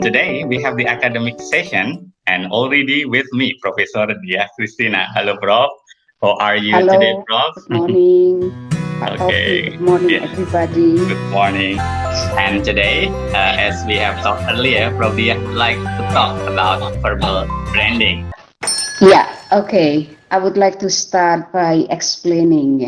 today we have the academic session, and already with me, Professor Diah Kristina. Hello, Prof. How are you today, Hello, Prof? good morning, Pak Taufik. Okay, Good morning, yeah, everybody. good morning. And today, as we have talked earlier, Prof. Diah would like to talk about verbal branding. Yeah, okay. I would like to start by explaining.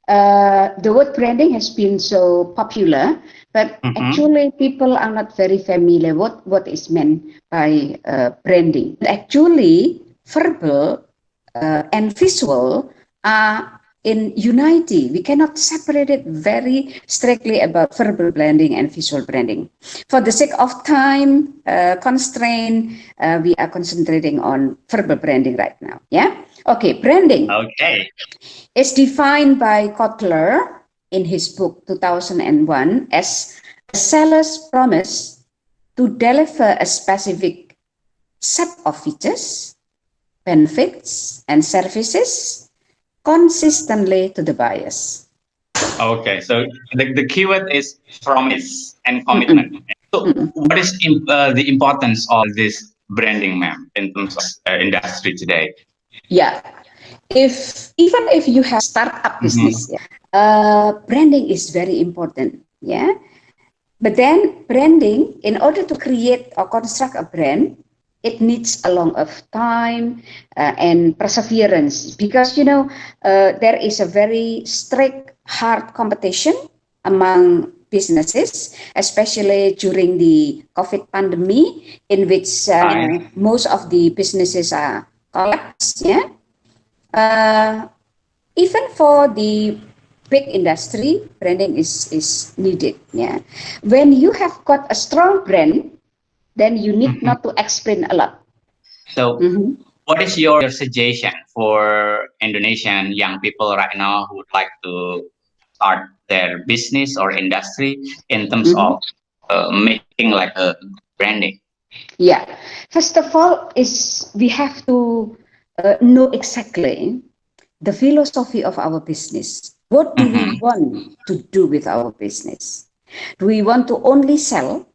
The word branding has been so popular, but Mm-hmm. actually people are not very familiar what is meant by branding. Actually, verbal and visual are in unity. We cannot separate it very strictly about verbal branding and visual branding. For the sake of time constraint, we are concentrating on verbal branding right now. Yeah. Okay. Branding Okay. is defined by Kotler in his book 2001 as a seller's promise to deliver a specific set of features, benefits, and services consistently to the buyers. Okay. So the keyword is promise and commitment. Mm-mm. So, Mm-mm. what is the importance of this branding, ma'am, in terms of industry today? Yeah. Even if you have startup Mm-hmm. business, yeah, branding is very important. Yeah. But then branding, in order to create or construct a brand, it needs a long of time and perseverance because there is a very strict, hard competition among businesses, especially during the COVID pandemic, in which Right. most of the businesses are collapsed. Yeah, uh, even for the big industry, branding is needed. Yeah, when you have got a strong brand, then you need Mm-hmm. not to explain a lot. So, Mhm. what is your suggestion for Indonesian young people right now who would like to start their business or industry in terms Mhm. of making like a branding? Yeah. First of all, is we have to know exactly the philosophy of our business. What do we Mm-hmm. want to do with our business? Do we want to only sell?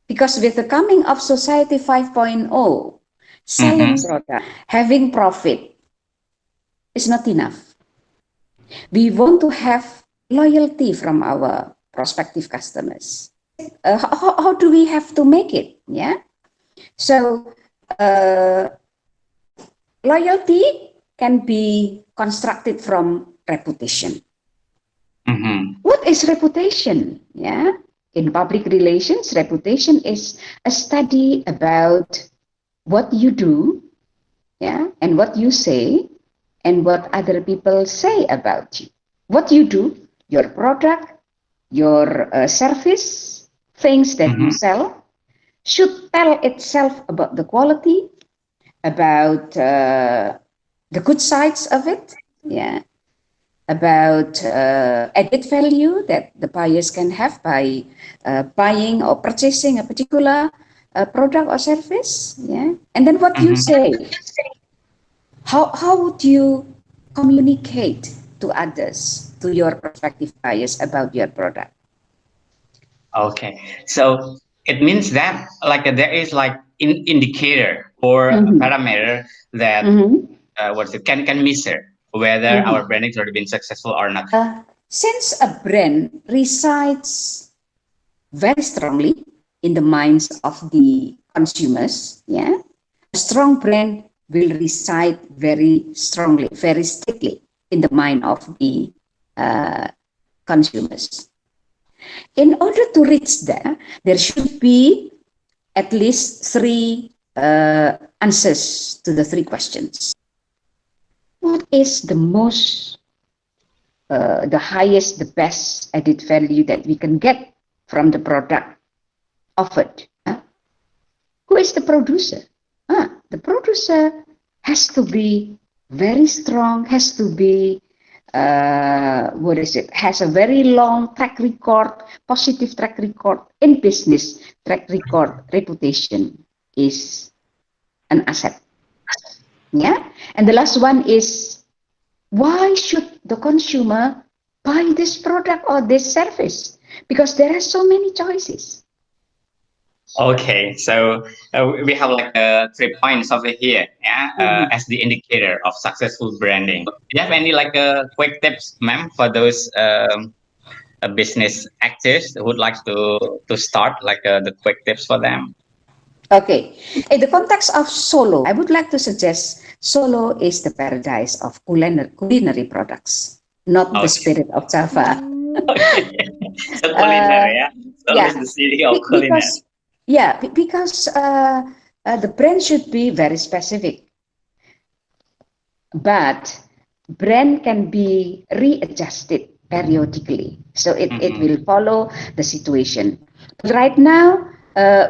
Because with the coming of Society 5.0, selling Mm-hmm. product, having profit is not enough. We want to have loyalty from our prospective customers. How do we have to make it? Yeah. So uh, loyalty can be constructed from reputation. Mm-hmm. What is reputation? Yeah. In public relations, reputation is a study about what you do, yeah, and what you say, and what other people say about you. What you do, your product, your service, things that you Mm-hmm. sell, should tell itself about the quality, about the good sides of it, yeah, about added value that the buyers can have by buying or purchasing a particular product or service, yeah, and then what you Mm-hmm. say. How would you communicate to others, to your prospective buyers about your product? Okay. So it means that like there is like indicator or a Mm-hmm. parameter that Mm-hmm. what's it can measure whether our Mm-hmm. branding's already been successful or not. Since a brand resides very strongly in the minds of the consumers, yeah, a strong brand will reside very strongly, very strictly in the mind of the uh, consumers. In order to reach there should be at least three answers to the three questions. What is the highest, the best added value that we can get from the product offered? Who is the producer? The producer has to be very strong, has to be has a very long track record, positive track record in business. Track record, reputation is an asset. Yeah. And the last one is, why should the consumer buy this product or this service? Because there are so many choices. Okay, so we have like 3 points over here, yeah, as the indicator of successful branding. Do you have any like quick tips, ma'am, for those business actors who would like to start, like the quick tips for them? Okay, in the context of Solo, I would like to suggest Solo is the paradise of culinary products, not the Okay, spirit of Java. okay. So Uh, culinary, yeah. Solo is yeah, the city of culinary. because the brand should be very specific, but brand can be readjusted periodically, so it Mm-hmm. will follow the situation. But right now,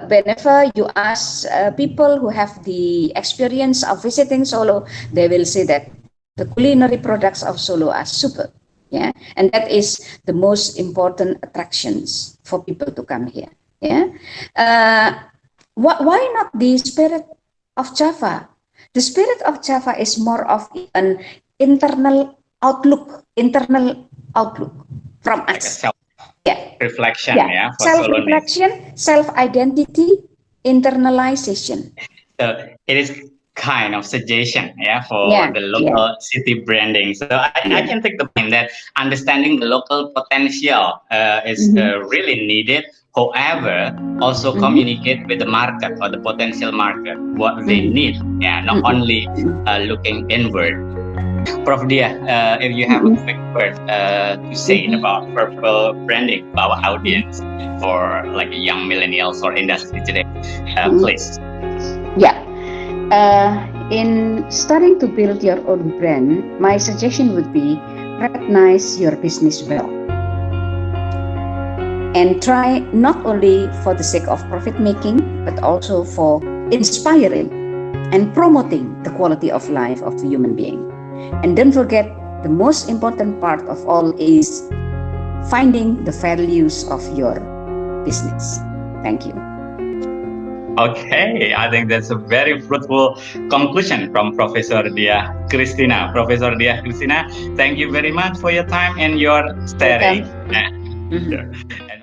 whenever you ask people who have the experience of visiting Solo, they will say that the culinary products of Solo are super. Yeah, and that is the most important attractions for people to come here. Yeah, uh, why not the spirit of Java? The spirit of Java is more of an internal outlook from Like a us. Yeah, self-reflection, yeah. yeah, for Solonese. Self-reflection, self-identity, internalization. So it is kind of suggestion, yeah, for Yeah, the yeah, local city branding. So I yeah. can take the point that understanding the local potential is Mm-hmm. really needed. However, also Mm-hmm. communicate with the market or the potential market what they need. Yeah, not Mm-hmm. only looking inward. Prof. Diah, if you have a Mm-hmm. quick word to say Mm-hmm. about purple branding to our audience for like young millennials or industry today, Mm-hmm. please. Yeah. In starting to build your own brand, my suggestion would be recognize your business well and try not only for the sake of profit making, but also for inspiring and promoting the quality of life of a human being. And don't forget, the most important part of all is finding the values of your business. Thank you. Okay, I think that's a very fruitful conclusion from Professor Diah Kristina. Professor Diah Kristina, thank you very much for your time and your sharing. Welcome. Mhm. And